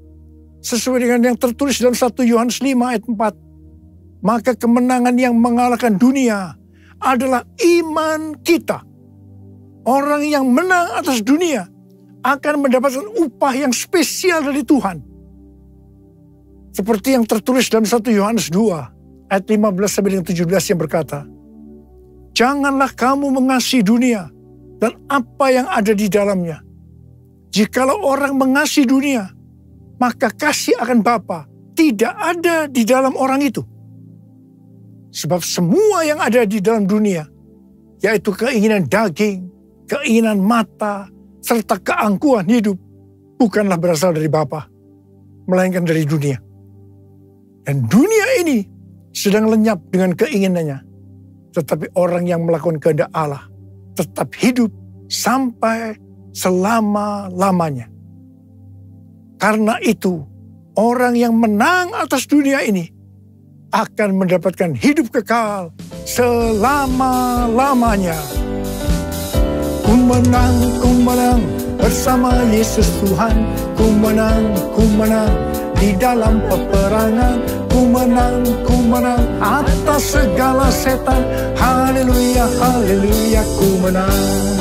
sesuai dengan yang tertulis dalam 1 Yohanes 5 ayat 4, maka kemenangan yang mengalahkan dunia adalah iman kita. Orang yang menang atas dunia akan mendapatkan upah yang spesial dari Tuhan. Seperti yang tertulis dalam 1 Yohanes 2 ayat 15 sampai dengan 17 yang berkata, janganlah kamu mengasihi dunia dan apa yang ada di dalamnya. Jikalau orang mengasihi dunia, maka kasih akan Bapa tidak ada di dalam orang itu. Sebab semua yang ada di dalam dunia, yaitu keinginan daging, keinginan mata, serta keangkuhan hidup, bukanlah berasal dari Bapa, melainkan dari dunia. Dan dunia ini sedang lenyap dengan keinginannya. Tetapi orang yang melakukan kehendak Allah tetap hidup sampai selama-lamanya. Karena itu, orang yang menang atas dunia ini akan mendapatkan hidup kekal selama-lamanya. Ku menang bersama Yesus Tuhan. Ku menang di dalam peperangan. Ku menang atas segala setan. Haleluya, haleluya, ku menang.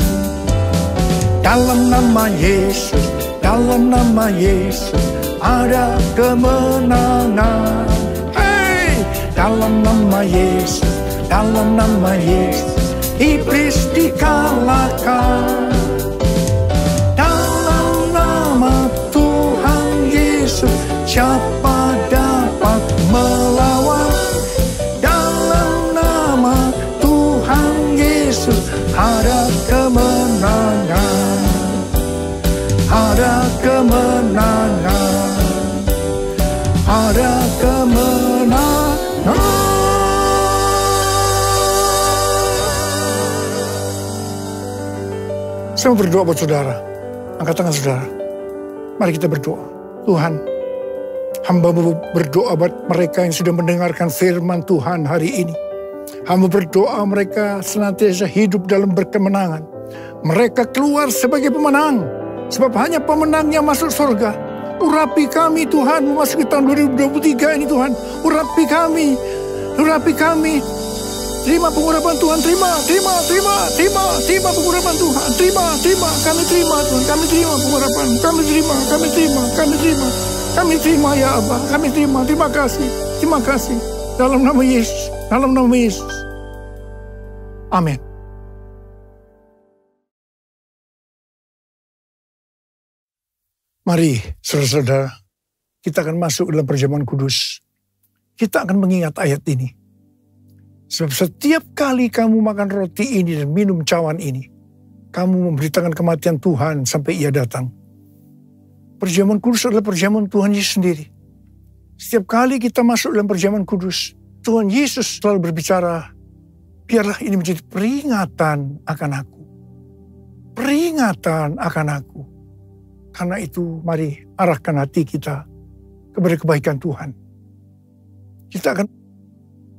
Dalam nama Yesus ada kemenangan. Hey, dalam nama Yesus iblis dikalahkan. Dalam nama Tuhan Yesus Siapa dapat melawan? Dalam nama Tuhan Yesus ada kemenangan. Ada kemenangan. Ada kemenangan. Saya mau berdoa buat saudara. Angkat tangan saudara. Mari kita berdoa. Tuhan, hamba berdoa buat mereka yang sudah mendengarkan firman Tuhan hari ini. Hamba berdoa mereka senantiasa hidup dalam berkemenangan. Mereka keluar sebagai pemenang. Sebab hanya pemenangnya masuk surga. Urapi kami Tuhan memasuki tahun 2023 ini Tuhan. Urapi kami. Urapi kami. Terima pengurapan Tuhan, terima pengurapan Tuhan, terima, kami terima Tuhan, kami terima pengurapan, kami terima ya Abah, kami terima kasih, dalam nama Yesus, amin. Mari saudara-saudara, kita akan masuk dalam perjamuan kudus, kita akan mengingat ayat ini. Sebab setiap kali kamu makan roti ini dan minum cawan ini, kamu memberitakan kematian Tuhan sampai ia datang. Perjamuan kudus adalah perjamuan Tuhan Yesus sendiri. Setiap kali kita masuk dalam perjamuan kudus, Tuhan Yesus selalu berbicara, biarlah ini menjadi peringatan akan aku. Peringatan akan aku. Karena itu mari arahkan hati kita kepada kebaikan Tuhan. Kita akan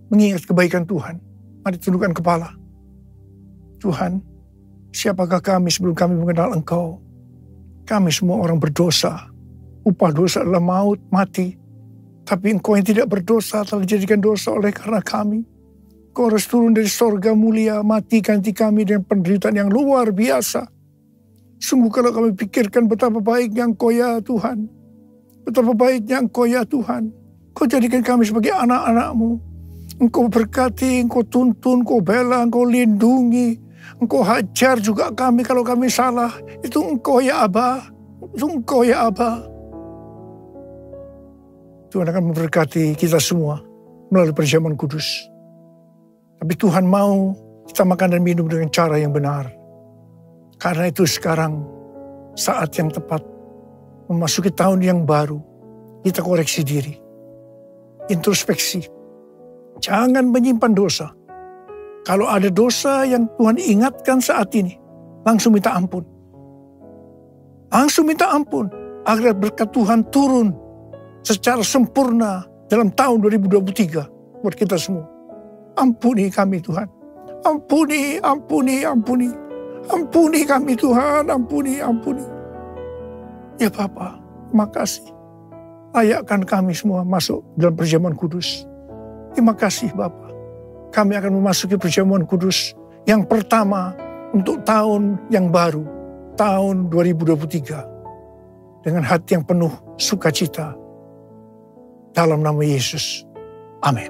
mengingat kebaikan Tuhan. Mari tundukkan kepala. Tuhan, siapakah kami sebelum kami mengenal Engkau? Kami semua orang berdosa. Upah dosa adalah maut, mati. Tapi Engkau yang tidak berdosa telah dijadikan dosa oleh karena kami. Engkau harus turun dari sorga mulia, mati ganti kami dengan penderitaan yang luar biasa. Sungguh kalau kami pikirkan betapa baiknya Engkau ya Tuhan. Betapa baiknya Engkau ya Tuhan. Engkau jadikan kami sebagai anak-anak-Mu. Engkau berkati, Engkau tuntun, Engkau bela, Engkau lindungi. Engkau hajar juga kami kalau kami salah. Itu Engkau ya Abah. Itu Engkau ya Abah. Tuhan akan memberkati kita semua melalui perjamuan kudus. Tapi Tuhan mau kita makan dan minum dengan cara yang benar. Karena itu sekarang saat yang tepat memasuki tahun yang baru. Kita koreksi diri. Introspeksi. Jangan menyimpan dosa. Kalau ada dosa yang Tuhan ingatkan saat ini, langsung minta ampun. Langsung minta ampun. Agar berkat Tuhan turun secara sempurna dalam tahun 2023 buat kita semua. Ampuni kami Tuhan. Ampuni. Ampuni kami Tuhan. Ampuni. Ya Bapa, makasih. Layakkan kami semua masuk dalam perjamuan kudus. Terima kasih Bapa. Kami akan memasuki perjamuan kudus yang pertama untuk tahun yang baru, tahun 2023. Dengan hati yang penuh sukacita. Dalam nama Yesus. Amin.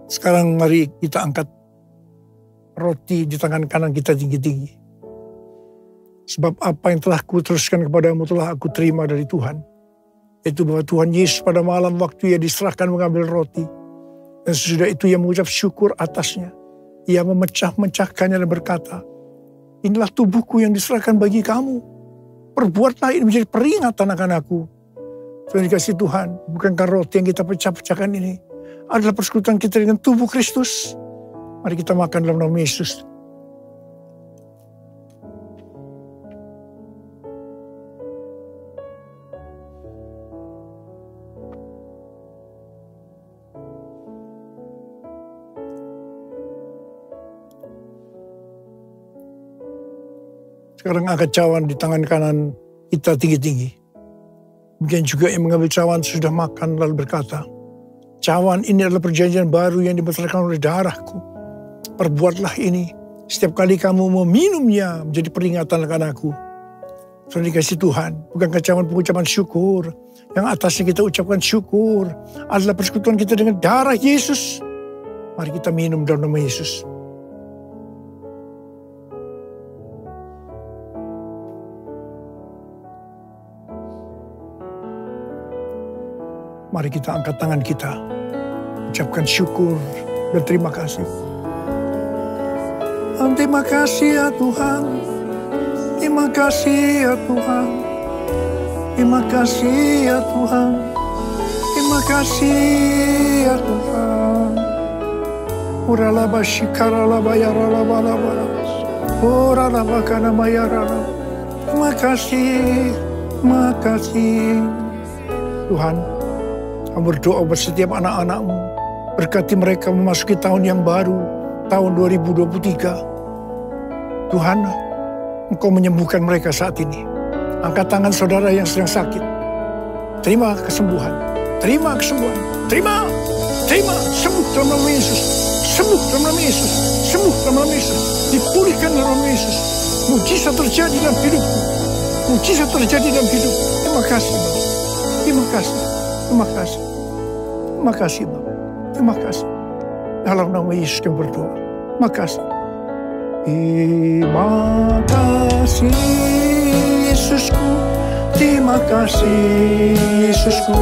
Sekarang mari kita angkat roti di tangan kanan kita tinggi-tinggi. Sebab apa yang telah kuteruskan kepadamu telah aku terima dari Tuhan. Itu bahwa Tuhan Yesus pada malam waktu ia diserahkan mengambil roti. Dan sesudah itu ia mengucap syukur atasnya. Ia memecah-mecahkannya dan berkata, inilah tubuhku yang diserahkan bagi kamu. Perbuatlah ini menjadi peringatan akan aku. Tuhan dikasih Tuhan, bukankah roti yang kita pecah-pecahkan ini adalah persekutuan kita dengan tubuh Kristus. Mari kita makan dalam nama Yesus. Sekarang angkat cawan di tangan kanan kita tinggi-tinggi. Demikian juga yang mengambil cawan sudah makan lalu berkata, cawan ini adalah perjanjian baru yang dibesarkan oleh darahku. Perbuatlah ini setiap kali kamu meminumnya menjadi peringatan akan aku. Sudah dikasih Tuhan, bukankah cawan pengucapan syukur. Yang atasnya kita ucapkan syukur adalah persekutuan kita dengan darah Yesus. Mari kita minum dalam nama Yesus. Mari kita angkat tangan kita. Ucapkan syukur dan terima kasih. Terima kasih ya Tuhan. Terima kasih ya Tuhan. Terima kasih ya Tuhan. Terima kasih ya Tuhan. Uralaba shikaralaba yaralaba laba. Uralaba kanama yaralaba. Terima kasih. Terima kasih. Tuhan, kami berdoa buat setiap anak-anak-Mu. Berkati mereka memasuki tahun yang baru, tahun 2023. Tuhan, Engkau menyembuhkan mereka saat ini. Angkat tangan saudara yang sedang sakit. Terima kesembuhan. Terima kesembuhan. Terima. Sembuh dalam nama Yesus. Sembuh dalam nama Yesus. Sembuh dalam nama Yesus. Dipulihkan dalam nama Yesus. Mujizat terjadi dalam hidupmu. Mujizat terjadi dalam hidupmu. Terima kasih, Bapak. Terima kasih. Terima kasih. Terima kasih, Bapak. Terima kasih. Dalam nama Yesus kami berdoa. Terima kasih. Terima kasih Yesusku, terima kasih Yesusku.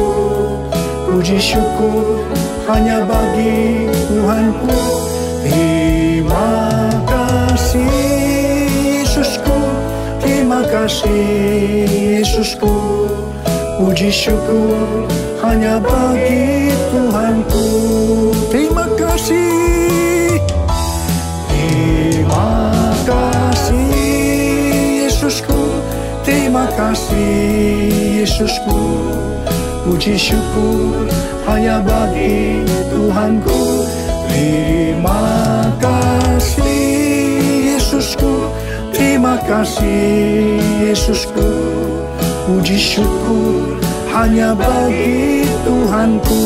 Puji syukur hanya bagi Tuhanku. Terima kasih Yesusku, terima kasih Yesusku. Puji syukur hanya bagi Tuhanku. Terima kasih. Terima kasih Yesusku, terima kasih Yesusku. Puji syukur hanya bagi Tuhanku. Terima kasih Yesusku, terima kasih Yesusku. Puji syukur hanya bagi Tuhanku.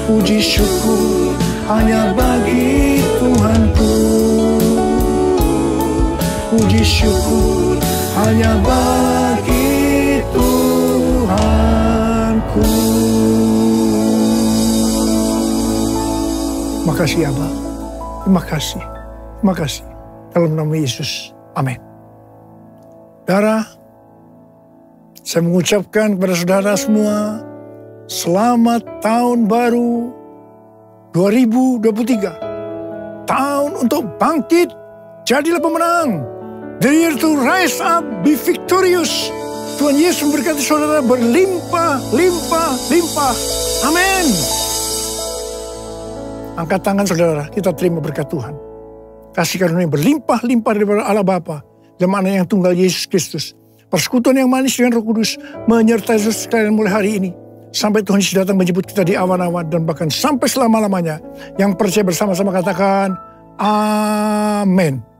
Puji syukur hanya bagi Tuhanku. Puji syukur hanya bagi Tuhanku. Makasih Abah. Terima kasih. Terima kasih. Dalam nama Yesus. Amin. Saudara, saya mengucapkan kepada saudara semua, selamat tahun baru 2023. Tahun untuk bangkit, jadilah pemenang. The year to rise up, be victorious. Tuhan Yesus memberkati saudara berlimpah, limpah, limpah. Amin. Angkat tangan saudara, kita terima berkat Tuhan. Kasih karunia berlimpah, limpah daripada Allah Bapa dan Anak yang tunggal Yesus Kristus. Persekutuan yang manis dengan Roh Kudus menyertai saudara sekalian mulai hari ini. Sampai Tuhan Yesus datang menjemput kita di awan-awan dan bahkan sampai selama-lamanya. Yang percaya bersama-sama katakan, amin.